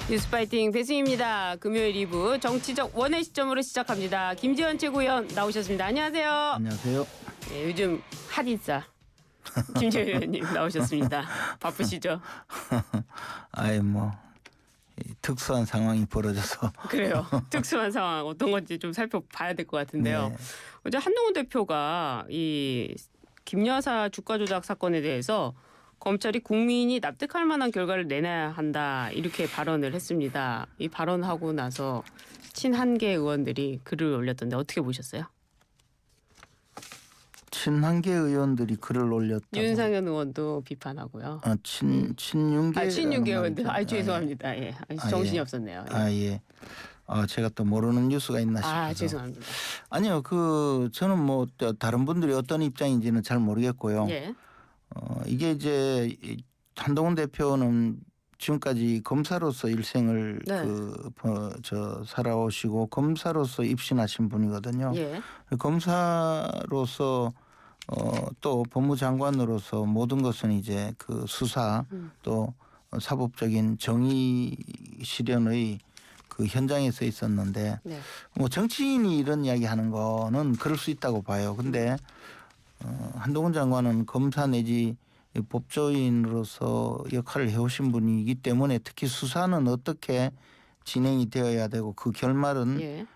뉴스파이팅 배승입니다. 금요일 2부 정치적 원의 시점으로 시작합니다. 김지현 최고위원 나오셨습니다. 안녕하세요. 안녕하세요. 네, 요즘 핫인싸 김지현 의원님 나오셨습니다. 바쁘시죠? 아이 특수한 상황이 벌어져서 그래요. 특수한 상황 어떤 건지 좀 살펴봐야 될 것 같은데요. 네. 어제 한동훈 대표가 이 김 여사 주가 조작 사건에 대해서 검찰이 국민이 납득할 만한 결과를 내놔야 한다 이렇게 발언을 했습니다. 이 발언하고 나서 친한계 의원들이 글을 올렸던데 어떻게 보셨어요? 친한계 의원들이 글을 올렸다고. 윤상현 의원도 비판하고요. 친윤계. 친윤계 의원들. 죄송합니다. 예. 정신이 예. 없었네요. 예. 제가 또 모르는 뉴스가 있나 싶어서. 죄송합니다. 아니요, 저는 다른 분들이 어떤 입장인지는 잘 모르겠고요. 예. 이게 이제 한동훈 대표는 지금까지 검사로서 일생을 네. 살아오시고 검사로서 입신하신 분이거든요. 예. 검사로서 또 법무장관으로서 모든 것은 이제 그 수사 또 사법적인 정의 실현의 그 현장에 서 있었는데 네. 정치인이 이런 이야기하는 거는 그럴 수 있다고 봐요. 근데 한동훈 장관은 검사 내지 법조인으로서 역할을 해오신 분이기 때문에 특히 수사는 어떻게 진행이 되어야 되고 그 결말은 예.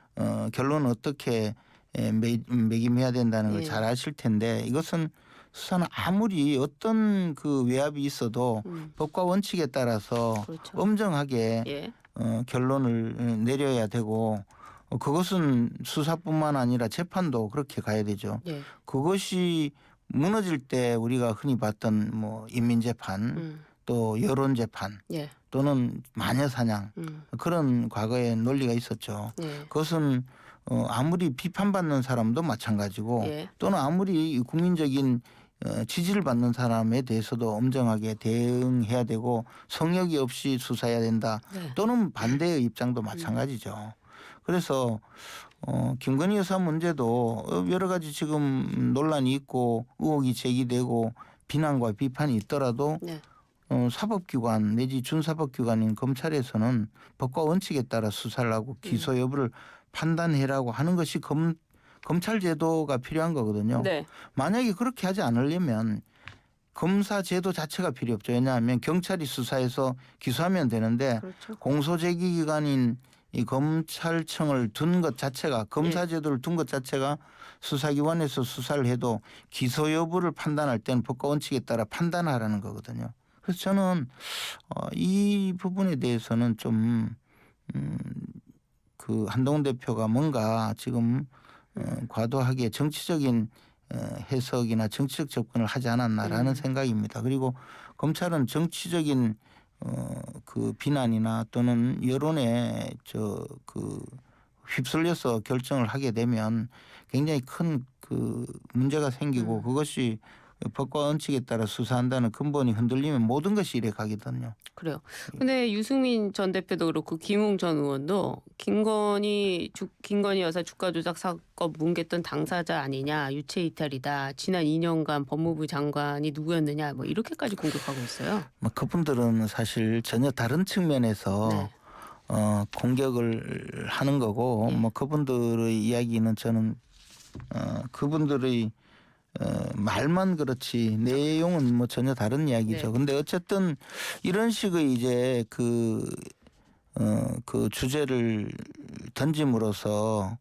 결론은 어떻게 매김해야 된다는 걸 예. 잘 아실 텐데 이것은 수사는 아무리 어떤 그 외압이 있어도 법과 원칙에 따라서 그렇죠. 엄정하게 예. 결론을 내려야 되고 그것은 수사뿐만 아니라 재판도 그렇게 가야 되죠. 예. 그것이 무너질 때 우리가 흔히 봤던 인민재판 또 여론재판 예. 또는 마녀사냥 그런 과거의 논리가 있었죠. 예. 그것은 아무리 비판받는 사람도 마찬가지고 예. 또는 아무리 국민적인 지지를 받는 사람에 대해서도 엄정하게 대응해야 되고 성역이 없이 수사해야 된다. 네. 또는 반대의 입장도 마찬가지죠. 그래서 김건희 여사 문제도 여러 가지 지금 논란이 있고 의혹이 제기되고 비난과 비판이 있더라도 네. 사법기관 내지 준사법기관인 검찰에서는 법과 원칙에 따라 수사를 하고 기소 여부를 판단해라고 하는 것이 검찰 제도가 필요한 거거든요. 네. 만약에 그렇게 하지 않으려면 검사 제도 자체가 필요 없죠. 왜냐하면 경찰이 수사해서 기소하면 되는데 그렇죠. 공소제기기관인 이 검찰청을 둔 것 자체가 검사 제도를 둔 것 자체가 수사기관에서 수사를 해도 기소 여부를 판단할 때는 법과 원칙에 따라 판단하라는 거거든요. 그래서 저는 이 부분에 대해서는 좀 그 한동훈 대표가 뭔가 지금 과도하게 정치적인 해석이나 정치적 접근을 하지 않았나라는 생각입니다. 그리고 검찰은 정치적인 그 비난이나 또는 여론에 휩쓸려서 결정을 하게 되면 굉장히 큰 그 문제가 생기고 그것이 법과 원칙에 따라 수사한다는 근본이 흔들리면 모든 것이 이래 가거든요. 그래요. 근데 유승민 전 대표도 그렇고 김웅 전 의원도 김건희 여사 주가 조작 사건 뭉갰던 당사자 아니냐, 유체 이탈이다. 지난 2년간 법무부 장관이 누구였느냐, 이렇게까지 공격하고 있어요. 그분들은 사실 전혀 다른 측면에서 네. 공격을 하는 거고 예. 그분들의 이야기는 저는 그분들의 말만 그렇지 내용은 전혀 다른 이야기죠. 네. 근데 어쨌든 이런 식의 이제 그 주제를 던짐으로써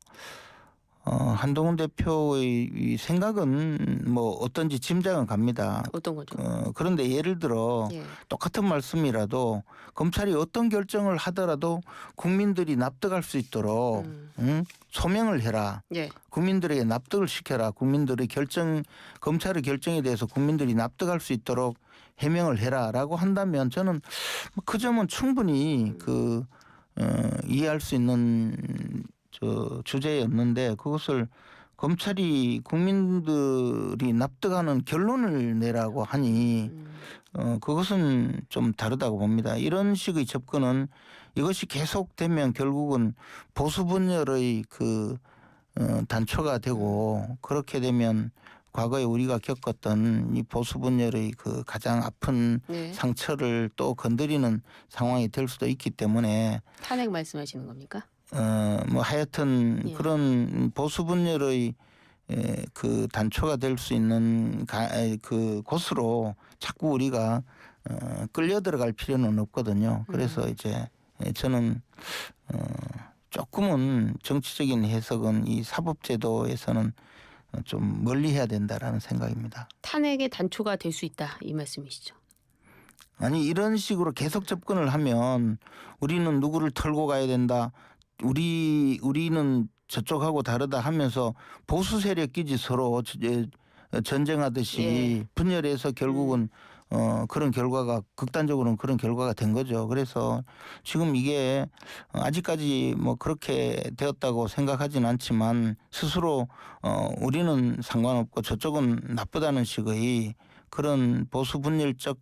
한동훈 대표의 이 생각은 어떤지 짐작은 갑니다. 어떤 거죠? 그런데 예를 들어 예. 똑같은 말씀이라도 검찰이 어떤 결정을 하더라도 국민들이 납득할 수 있도록 소명을 해라. 예. 국민들에게 납득을 시켜라. 국민들의 검찰의 결정에 대해서 국민들이 납득할 수 있도록 해명을 해라라고 한다면 저는 그 점은 충분히 이해할 수 있는 주제였는데 그것을 검찰이 국민들이 납득하는 결론을 내라고 하니 그것은 좀 다르다고 봅니다. 이런 식의 접근은 이것이 계속되면 결국은 보수 분열의 단초가 되고 그렇게 되면 과거에 우리가 겪었던 이 보수 분열의 그 가장 아픈 네. 상처를 또 건드리는 상황이 될 수도 있기 때문에 탄핵 말씀하시는 겁니까? 뭐 하여튼 예. 그런 보수 분열의 그 단초가 될 수 있는 그 곳으로 자꾸 우리가 끌려 들어갈 필요는 없거든요. 그래서 이제 저는 조금은 정치적인 해석은 이 사법제도에서는 좀 멀리해야 된다라는 생각입니다. 탄핵의 단초가 될 수 있다 이 말씀이시죠? 아니 이런 식으로 계속 접근을 하면 우리는 누구를 털고 가야 된다. 우리는 저쪽하고 다르다 하면서 보수 세력끼리 서로 전쟁하듯이 예. 분열해서 결국은 그런 결과가 극단적으로는 그런 결과가 된 거죠. 그래서 지금 이게 아직까지 뭐 그렇게 되었다고 생각하진 않지만 스스로 우리는 상관없고 저쪽은 나쁘다는 식의 그런 보수 분열적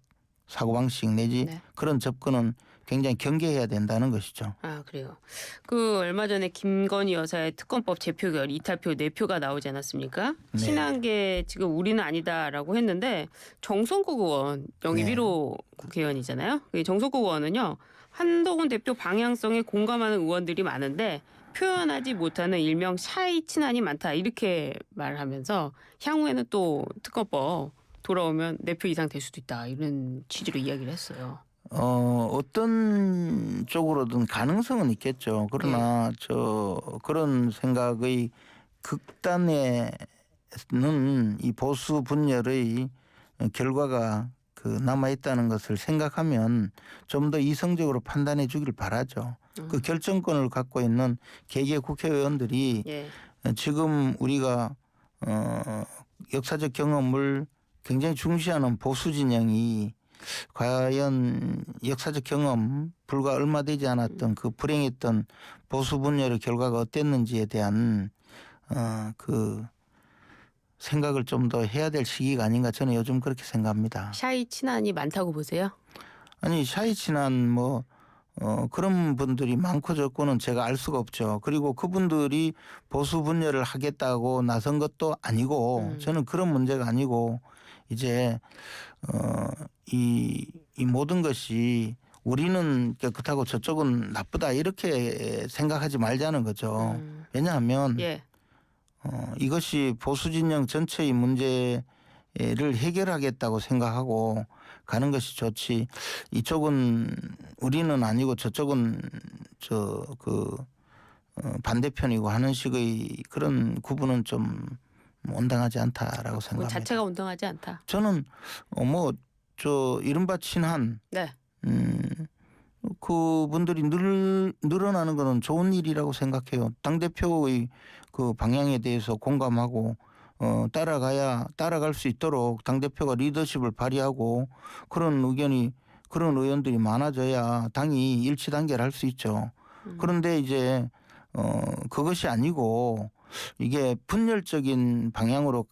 사고방식 내지 네. 그런 접근은 굉장히 경계해야 된다는 것이죠. 아 그래요. 그 얼마 전에 김건희 여사의 특검법 재표결 이탈표 4표가 나오지 않았습니까? 네. 친한게 지금 우리는 아니다라고 했는데 정성국 의원 영입 네. 1호 국회의원이잖아요. 이 정성국 의원은요. 한동훈 대표 방향성에 공감하는 의원들이 많은데 표현하지 못하는 일명 샤이 친한이 많다 이렇게 말하면서 향후에는 또 특검법 돌아오면 4표 이상 될 수도 있다 이런 취지로 이야기를 했어요. 어떤 쪽으로든 가능성은 있겠죠. 그러나 그런 생각의 극단에는 이 보수 분열의 결과가 그 남아 있다는 것을 생각하면 좀 더 이성적으로 판단해 주길 바라죠. 그 결정권을 갖고 있는 개개 국회의원들이 예. 지금 우리가 역사적 경험을 굉장히 중시하는 보수 진영이 과연 역사적 경험 불과 얼마 되지 않았던 그 불행했던 보수 분열의 결과가 어땠는지에 대한 그 생각을 좀 더 해야 될 시기가 아닌가 저는 요즘 그렇게 생각합니다. 샤이 친한이 많다고 보세요? 아니 샤이 친한 뭐 그런 분들이 많고 적고는 제가 알 수가 없죠. 그리고 그분들이 보수 분열을 하겠다고 나선 것도 아니고 저는 그런 문제가 아니고 이제 이 모든 것이 우리는 깨끗하고 저쪽은 나쁘다 이렇게 생각하지 말자는 거죠. 왜냐하면 예. 이것이 보수 진영 전체의 문제를 해결하겠다고 생각하고 가는 것이 좋지. 이쪽은 우리는 아니고 저쪽은 반대편이고 하는 식의 그런 구분은 좀 온당하지 않다라고 그건 생각합니다. 자체가 온당하지 않다. 저는 이른바 친한 네. 그분들이 늘어나는 것은 좋은 일이라고 생각해요. 당대표의 그 방향에 대해서 공감하고 따라갈 수 있도록 당대표가 리더십을 발휘하고 그런 의원들이 많아져야 당이 일치 단계를 할 수 있죠. 그런데 이제 그것이 아니고 이게 분열적인 방향으로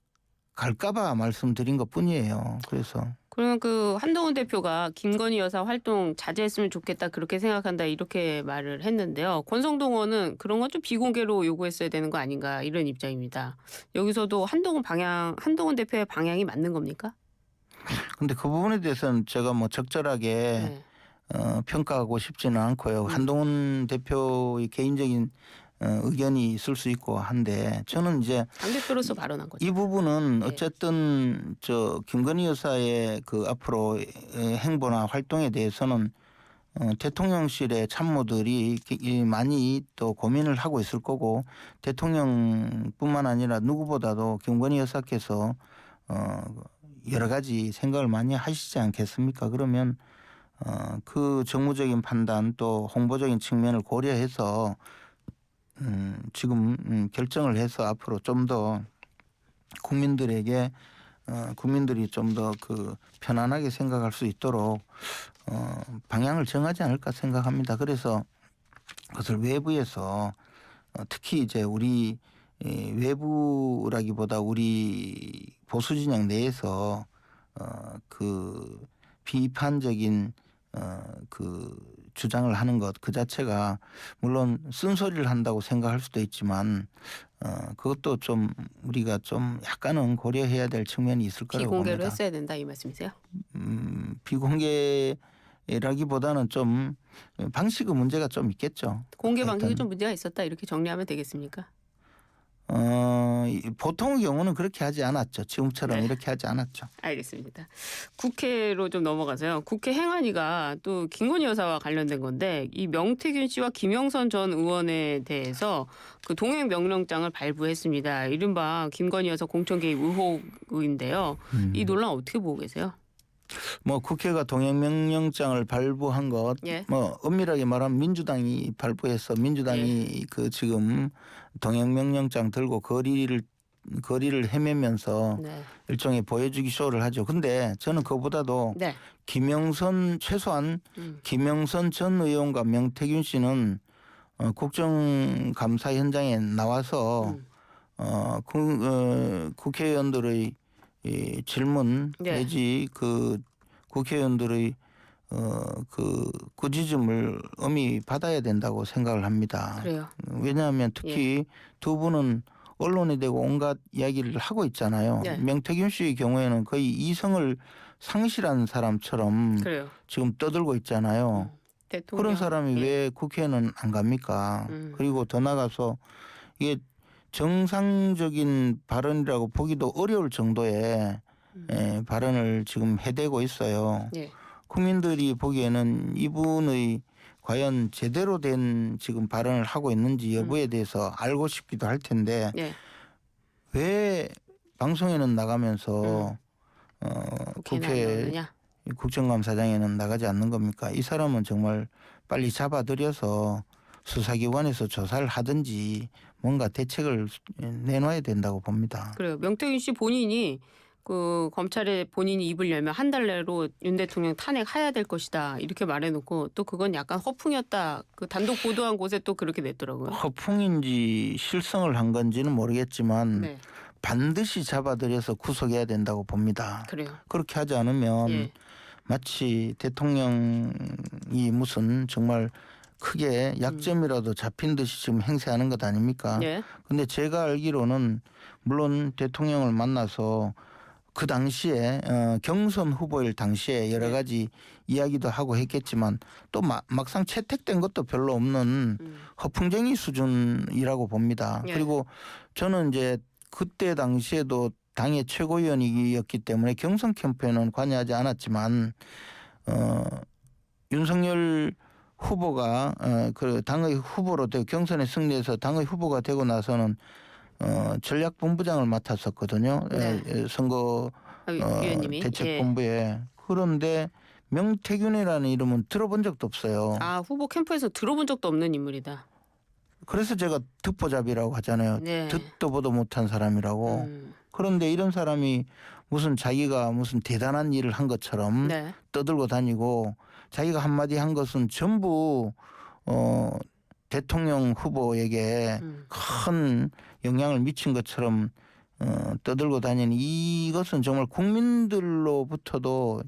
갈까봐 말씀드린 것 뿐이에요. 그래서 그러면 그 한동훈 대표가 김건희 여사 활동 자제했으면 좋겠다 그렇게 생각한다 이렇게 말을 했는데요. 권성동 의원은 그런 건 좀 비공개로 요구했어야 되는 거 아닌가 이런 입장입니다. 여기서도 한동훈 대표의 방향이 맞는 겁니까? 근데 그 부분에 대해서는 제가 뭐 적절하게 네. 평가하고 싶지는 않고요. 한동훈 대표의 개인적인 의견이 있을 수 있고 한데 저는 이제 당대표로서 발언한 거죠. 이 부분은 네. 어쨌든 김건희 여사의 그 앞으로 행보나 활동에 대해서는 대통령실의 참모들이 많이 또 고민을 하고 있을 거고 대통령뿐만 아니라 누구보다도 김건희 여사께서 여러 가지 생각을 많이 하시지 않겠습니까? 그러면 그 정무적인 판단 또 홍보적인 측면을 고려해서 지금 결정을 해서 앞으로 좀 더 국민들에게 국민들이 좀 더 그 편안하게 생각할 수 있도록 방향을 정하지 않을까 생각합니다. 그래서 그것을 외부에서 특히 이제 우리 외부라기보다 우리 보수 진영 내에서 그 비판적인 그 주장을 하는 것 그 자체가 물론 쓴소리를 한다고 생각할 수도 있지만 그것도 좀 우리가 좀 약간은 고려해야 될 측면이 있을 거라고 비공개로 봅니다. 했어야 된다 이 말씀이세요? 비공개라기보다는 좀 방식의 문제가 좀 있겠죠. 공개 방식이 하여튼 좀 문제가 있었다 이렇게 정리하면 되겠습니까? 보통의 경우는 그렇게 하지 않았죠. 지금처럼 네. 이렇게 하지 않았죠. 알겠습니다. 국회로 좀 넘어가서요. 국회 행안위가 또 김건희 여사와 관련된 건데 이 명태균 씨와 김영선 전 의원에 대해서 그 동행 명령장을 발부했습니다. 이른바 김건희 여사 공천 개입 의혹인데요. 이 논란 어떻게 보고 계세요? 뭐 국회가 동행명령장을 발부한 것, 예. 뭐 엄밀하게 말하면 민주당이 발부해서 민주당이 그 지금 동행명령장 들고 거리를 헤매면서 네. 일종의 보여주기 쇼를 하죠. 근데 저는 그보다도 네. 최소한 김영선 전 의원과 명태균 씨는 국정감사 현장에 나와서 국회의원들의 이 질문 네. 내지 그 국회의원들의 그 꾸짖음을 엄히 받아야 된다고 생각을 합니다. 그래요. 왜냐하면 특히 두 분은 언론에 대고 온갖 이야기를 하고 있잖아요. 네. 명태균 씨의 경우에는 거의 이성을 상실한 사람처럼 그래요. 지금 떠들고 있잖아요. 대통령. 그런 사람이 예. 왜 국회에는 안 갑니까? 음. 그리고 더 나가서 이게 정상적인 발언이라고 보기도 어려울 정도의 발언을 지금 해대고 있어요. 예. 국민들이 보기에는 이분의 과연 제대로 된 지금 발언을 하고 있는지 여부에 대해서 알고 싶기도 할 텐데 예. 왜 방송에는 나가면서 국회는 안 국회 나오느냐? 국정감사장에는 나가지 않는 겁니까? 이 사람은 정말 빨리 잡아들여서 수사기관에서 조사를 하든지 뭔가 대책을 내놔야 된다고 봅니다. 그래요. 명태균 씨 본인이 그 검찰에 본인이 입을 열면 한 달 내로 윤 대통령 탄핵해야 될 것이다 이렇게 말해놓고 또 그건 약간 허풍이었다. 그 단독 보도한 곳에 또 그렇게 냈더라고요. 허풍인지 실성을 한 건지는 모르겠지만 네, 반드시 잡아들여서 구속해야 된다고 봅니다. 그래요. 그렇게 하지 않으면 예. 마치 대통령이 무슨 정말 크게 약점이라도 잡힌 듯이 지금 행세하는 것 아닙니까? 예. 근데 제가 알기로는 물론 대통령을 만나서 그 당시에 경선 후보일 당시에 여러 가지 이야기도 하고 했겠지만 또 막상 채택된 것도 별로 없는 허풍쟁이 수준이라고 봅니다. 예. 그리고 저는 이제 그때 당시에도 당의 최고위원이었기 때문에 경선 캠페인은 관여하지 않았지만 윤석열 후보가 그 당의 후보로 되고 경선에 승리해서 당의 후보가 되고 나서는 전략본부장을 맡았었거든요. 네. 선거 위원님이. 대책본부에. 그런데 명태균이라는 이름은 들어본 적도 없어요. 아 후보 캠프에서 들어본 적도 없는 인물이다. 그래서 제가 듣보잡이라고 하잖아요. 네. 듣도 보도 못한 사람이라고. 그런데 이런 사람이 무슨 자기가 무슨 대단한 일을 한 것처럼 네. 떠들고 다니고 자기가 한마디 한 것은 전부 대통령 후보에게 큰 영향을 미친 것처럼 떠들고 다니는 이것은 정말 국민들로부터도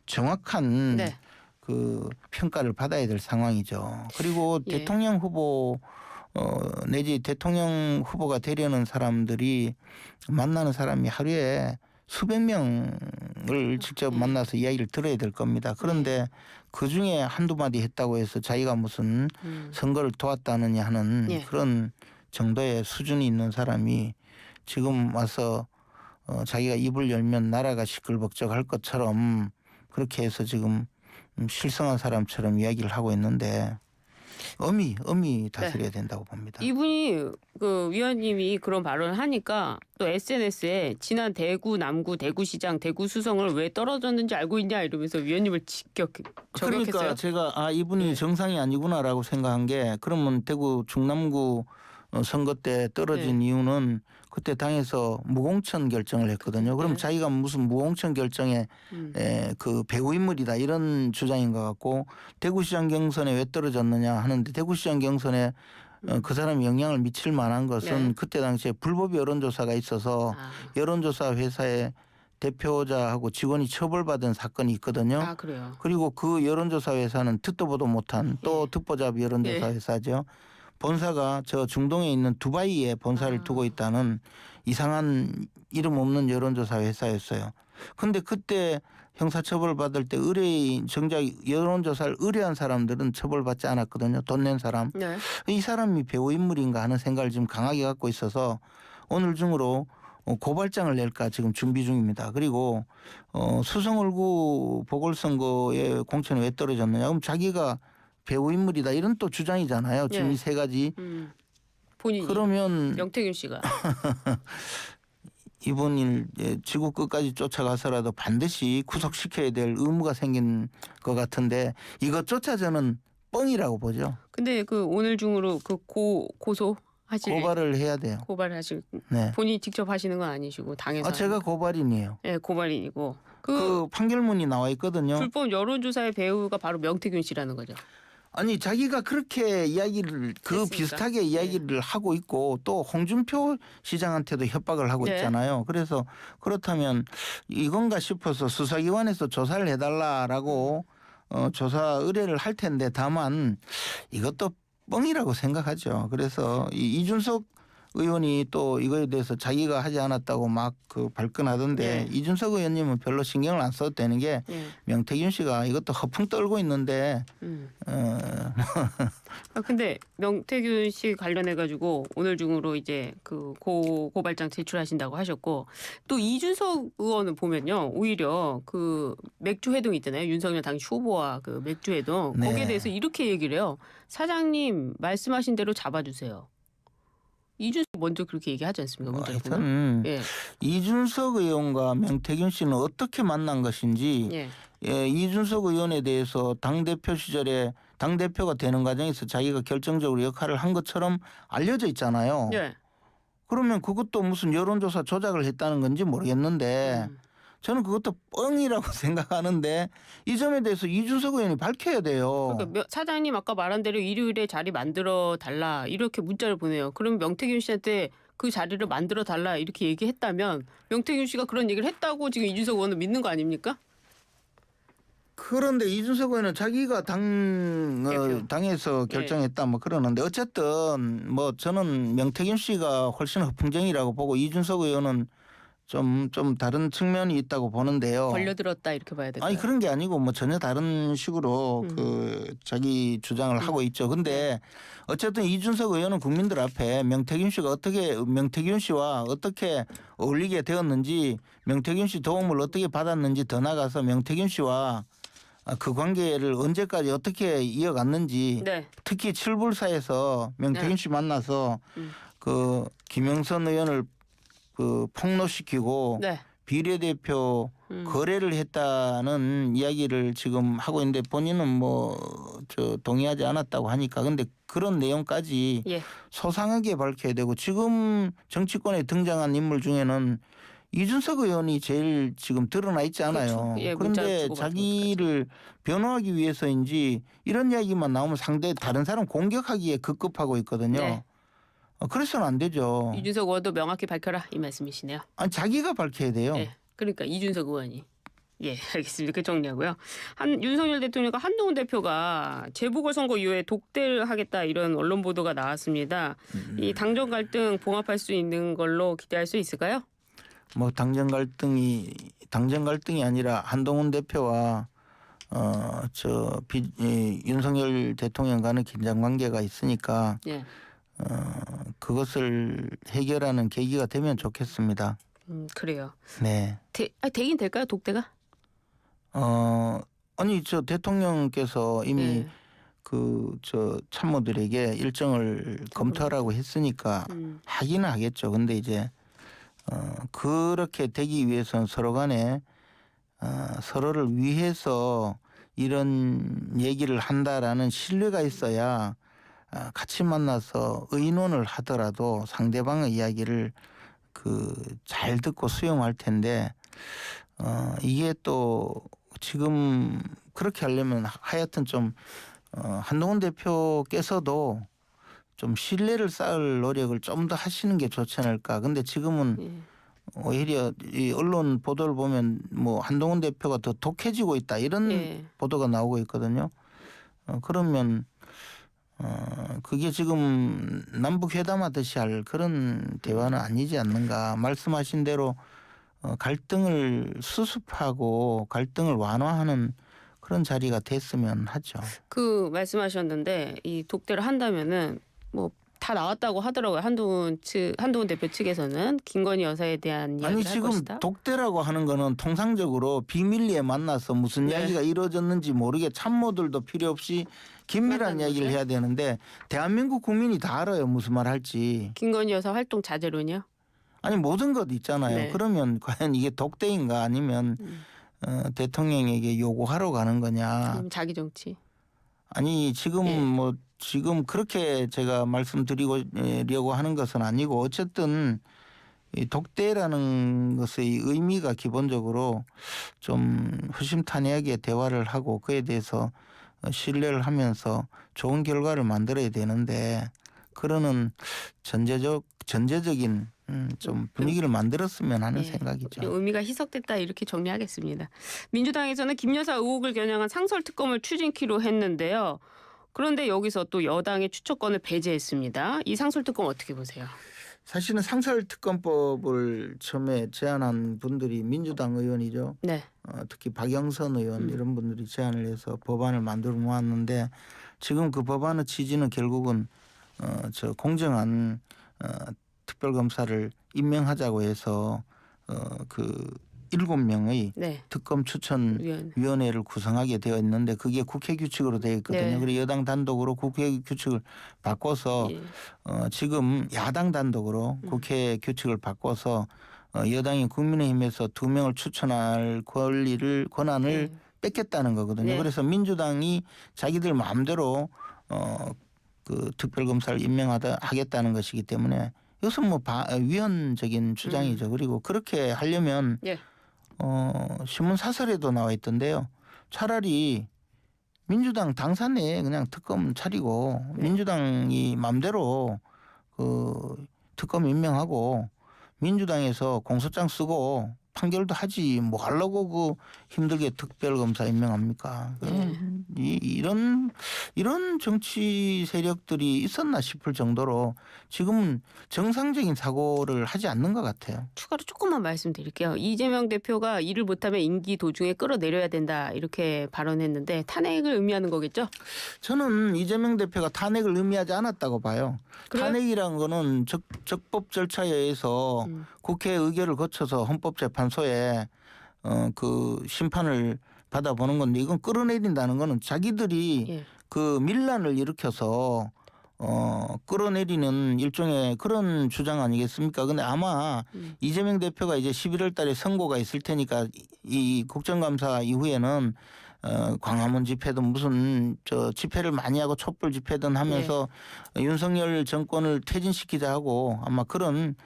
정확한 네. 그 평가를 받아야 될 상황이죠. 그리고 예. 대통령 후보 내지 대통령 후보가 되려는 사람들이 만나는 사람이 하루에 수백 명을 직접 만나서 이야기를 들어야 될 겁니다. 그런데 그중에 한두 마디 했다고 해서 자기가 무슨 선거를 도왔다느냐 하는 예. 그런 정도의 수준이 있는 사람이 지금 와서 자기가 입을 열면 나라가 시끌벅적할 것처럼 그렇게 해서 지금 실성한 사람처럼 이야기를 하고 있는데 엄히 다스려야 된다고 봅니다. 이분이 그 위원님이 그런 발언을 하니까 또 SNS에 지난 대구 남구 대구시장 대구수성을 왜 떨어졌는지 알고 있냐 이러면서 위원님을 저격했어요. 그러니까 제가 이분이 정상이 아니구나라고 생각한 게 그러면 대구 중남구 선거 때 떨어진 이유는 그때 당에서 무공천 결정을 했거든요. 그럼 자기가 무슨 무공천 결정에 그 배후 인물이다 이런 주장인 것 같고 대구시장 경선에 왜 떨어졌느냐 하는데 대구시장 경선에 그 사람이 영향을 미칠 만한 것은 그때 당시에 불법 여론조사가 있어서 여론조사 회사에 대표자하고 직원이 처벌받은 사건이 있거든요. 아 그래요. 그리고 그 여론조사 회사는 듣도 보도 못한 또 듣보잡 여론조사 예. 회사죠. 본사가 저 중동에 있는 두바이에 본사를 아. 두고 있다는 이상한 이름 없는 여론조사 회사였어요. 근데 그때 형사처벌 받을 때 의뢰인 정작 여론조사를 의뢰한 사람들은 처벌받지 않았거든요. 돈 낸 사람. 네. 이 사람이 배후 인물인가 하는 생각을 지금 강하게 갖고 있어서 오늘 중으로 고발장을 낼까 지금 준비 중입니다. 그리고 수성을구 보궐선거에 공천이 왜 떨어졌느냐. 그럼 자기가 배후 인물이다 이런 또 주장이잖아요. 지금 예. 이 세 가지. 본인이 그러면 명태균 씨가 이번 일 지구 끝까지 쫓아가서라도 반드시 구속시켜야 될 의무가 생긴 것 같은데 이것조차 저는 뻥이라고 보죠. 근데 그 오늘 중으로 그 고소 하실 고발을 해야 돼요. 고발하실 네. 본인이 직접 하시는 건 아니시고 당에서 제가 고발인이에요. 예 고발인이고 그 판결문이 나와 있거든요. 불법 여론조사의 배우가 바로 명태균 씨라는 거죠. 아니 자기가 그렇게 이야기를 그 했으니까. 비슷하게 이야기를 하고 있고 또 홍준표 시장한테도 협박을 하고 네. 있잖아요. 그래서 그렇다면 이건가 싶어서 수사기관에서 조사를 해달라라고 조사 의뢰를 할 텐데 다만 이것도 뻥이라고 생각하죠. 그래서 이준석 의원이 또 이거에 대해서 자기가 하지 않았다고 막 그 발끈하던데 네. 이준석 의원님은 별로 신경을 안 써도 되는 게 예. 명태균 씨가 이것도 허풍 떨고 있는데 근데 명태균 씨 관련해 가지고 오늘 중으로 이제 그 고발장 제출하신다고 하셨고 또 이준석 의원은 보면요 오히려 그 맥주 회동 있잖아요 윤석열 당시 후보와 그 맥주 회동 네. 거기에 대해서 이렇게 얘기를 해요 사장님 말씀하신 대로 잡아주세요. 이준석 먼저 그렇게 얘기하지 않습니까 문자를 보면? 하여튼 예. 이준석 의원과 명태균 씨는 어떻게 만난 것인지 예. 이준석 의원에 대해서 당대표 시절에 당대표가 되는 과정에서 자기가 결정적으로 역할을 한 것처럼 알려져 있잖아요. 예. 그러면 그것도 무슨 여론조사 조작을 했다는 건지 모르겠는데 저는 그것도 뻥이라고 생각하는데 이 점에 대해서 이준석 의원이 밝혀야 돼요. 그러니까 사장님 아까 말한 대로 일요일에 자리 만들어 달라 이렇게 문자를 보내요. 그럼 명태균 씨한테 그 자리를 만들어 달라 이렇게 얘기했다면 명태균 씨가 그런 얘기를 했다고 지금 이준석 의원은 믿는 거 아닙니까? 그런데 이준석 의원은 자기가 당에서 결정했다 뭐 그러는데 어쨌든 뭐 저는 명태균 씨가 훨씬 허풍쟁이라고 보고 이준석 의원은 좀 다른 측면이 있다고 보는데요. 걸려들었다 이렇게 봐야 될까요? 아니 그런 게 아니고 뭐 전혀 다른 식으로 그 자기 주장을 하고 있죠. 근데 어쨌든 이준석 의원은 국민들 앞에 명태균 씨와 어떻게 어울리게 되었는지 명태균 씨 도움을 어떻게 받았는지 더 나가서 명태균 씨와 그 관계를 언제까지 어떻게 이어갔는지 네. 특히 칠불사에서 명태균 씨 만나서 그 김영선 의원을 그 폭로시키고 네. 비례대표 거래를 했다는 이야기를 지금 하고 있는데 본인은 뭐 동의하지 않았다고 하니까 근데 그런 내용까지 예. 소상하게 밝혀야 되고 지금 정치권에 등장한 인물 중에는 이준석 의원이 제일 지금 드러나 있지 않아요. 그렇죠. 예, 그런데 자기를 변호하기 위해서인지 이런 이야기만 나오면 상대 다른 사람 공격하기에 급급하고 있거든요. 네. 그래서는 안 되죠. 이준석 의원도 명확히 밝혀라 이 말씀이시네요. 아니 자기가 밝혀야 돼요. 예. 그러니까 이준석 의원이. 예, 알겠습니다. 그 정리하고요. 윤석열 대통령과 한동훈 대표가 재보궐선거 이후에 독대를 하겠다 이런 언론 보도가 나왔습니다. 이 당정 갈등 봉합할 수 있는 걸로 기대할 수 있을까요? 뭐 당정 갈등이 아니라 한동훈 대표와 윤석열 대통령 간의 긴장 관계가 있으니까 예. 그것을 해결하는 계기가 되면 좋겠습니다. 그래요. 네. 되긴 될까요, 독대가? 아니 대통령께서 이미 예. 참모들에게 일정을 검토하라고 했으니까 하기는 하겠죠. 근데 이제 그렇게 되기 위해서는 서로 간에 서로를 위해서 이런 얘기를 한다라는 신뢰가 있어야 같이 만나서 의논을 하더라도 상대방의 이야기를 잘 듣고 수용할 텐데 이게 또 지금 그렇게 하려면 하여튼 좀 한동훈 대표께서도 좀 신뢰를 쌓을 노력을 좀 더 하시는 게 좋지 않을까. 근데 지금은 오히려 이 언론 보도를 보면 뭐 한동훈 대표가 더 독해지고 있다 이런 예. 보도가 나오고 있거든요. 그러면 그게 지금 남북 회담하듯이 할 그런 대화는 아니지 않는가. 말씀하신 대로 갈등을 수습하고 갈등을 완화하는 그런 자리가 됐으면 하죠. 그 말씀하셨는데 이 독대를 한다면은 뭐 다 나왔다고 하더라고요. 한동훈 대표 측에서는 김건희 여사에 대한 아니 이야기를 할 지금 것이다. 독대라고 하는 거는 통상적으로 비밀리에 만나서 무슨 네. 이야기가 이루어졌는지 모르게 참모들도 필요 없이 긴밀한 만나는 이야기를 거죠. 해야 되는데 대한민국 국민이 다 알아요. 무슨 말 할지. 김건희 여사 활동 자제론이요? 아니 모든 것 있잖아요. 네. 그러면 과연 이게 독대인가 아니면 대통령에게 요구하러 가는 거냐. 자기 정치. 아니 지금 예. 뭐 지금 그렇게 제가 말씀드리려고 하는 것은 아니고 어쨌든 이 독대라는 것의 의미가 기본적으로 좀 허심탄회하게 대화를 하고 그에 대해서 신뢰를 하면서 좋은 결과를 만들어야 되는데 그러는 전제적인 좀 분위기를 만들었으면 하는 예. 생각이죠. 의미가 희석됐다 이렇게 정리하겠습니다. 민주당에서는 김 여사 의혹을 겨냥한 상설 특검을 추진키로 했는데요. 그런데 여기서 또 여당의 추천권을 배제했습니다. 이 상설 특검 어떻게 보세요? 사실은 상설특검법을 처음에 제안한 분들이 민주당 의원이죠. 네. 특히 박영선 의원 이런 분들이 제안을 해서 법안을 만들어 놓았는데 지금 그 법안의 취지는 결국은 저 공정한 특별검사를 임명하자고 해서 그 7명의 네. 특검 추천위원회를 구성하게 되어 있는데 그게 국회 규칙으로 되어 있거든요. 네. 그리고 여당 단독으로 국회 규칙을 바꿔서 예. 지금 야당 단독으로 국회 규칙을 바꿔서 여당이 국민의힘에서 2명을 추천할 권한을 네. 뺏겼다는 거거든요. 네. 그래서 민주당이 자기들 마음대로 그 특별검사를 하겠다는 것이기 때문에 이것은 뭐 위헌적인 주장이죠. 그리고 그렇게 하려면 예. 신문 사설에도 나와 있던데요. 차라리 민주당 당사 내에 그냥 특검 차리고 민주당이 마음대로 그 특검 임명하고 민주당에서 공소장 쓰고 판결도 하지 뭐 하려고 그 힘들게 특별검사 임명합니까? 이런 정치 세력들이 있었나 싶을 정도로 지금은 정상적인 사고를 하지 않는 것 같아요. 추가로 조금만 말씀드릴게요. 이재명 대표가 일을 못하면 임기 도중에 끌어내려야 된다 이렇게 발언했는데 탄핵을 의미하는 거겠죠? 저는 이재명 대표가 탄핵을 의미하지 않았다고 봐요. 그래요? 탄핵이란 거는 적법 절차에 의해서 국회 의결을 거쳐서 헌법재판소에 그 심판을 받아보는 건데 이건 끌어내린다는 거는 자기들이 예. 그 밀란을 일으켜서 끌어내리는 일종의 그런 주장 아니겠습니까? 근데 아마 이재명 대표가 이제 11월 달에 선고가 있을 테니까 이 국정감사 이후에는 광화문 집회든 무슨 집회를 많이 하고 촛불 집회든 하면서 윤석열 정권을 퇴진시키자 하고 아마 그런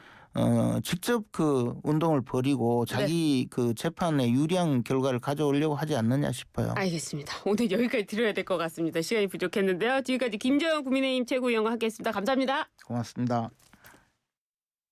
직접 그 운동을 벌이고 자기 그 재판에 유리한 결과를 가져오려고 하지 않느냐 싶어요. 알겠습니다. 오늘 여기까지 들어야 될 것 같습니다. 시간이 부족했는데요. 지금까지 김재원 국민의힘 최고위원과 함께했습니다. 감사합니다. 고맙습니다.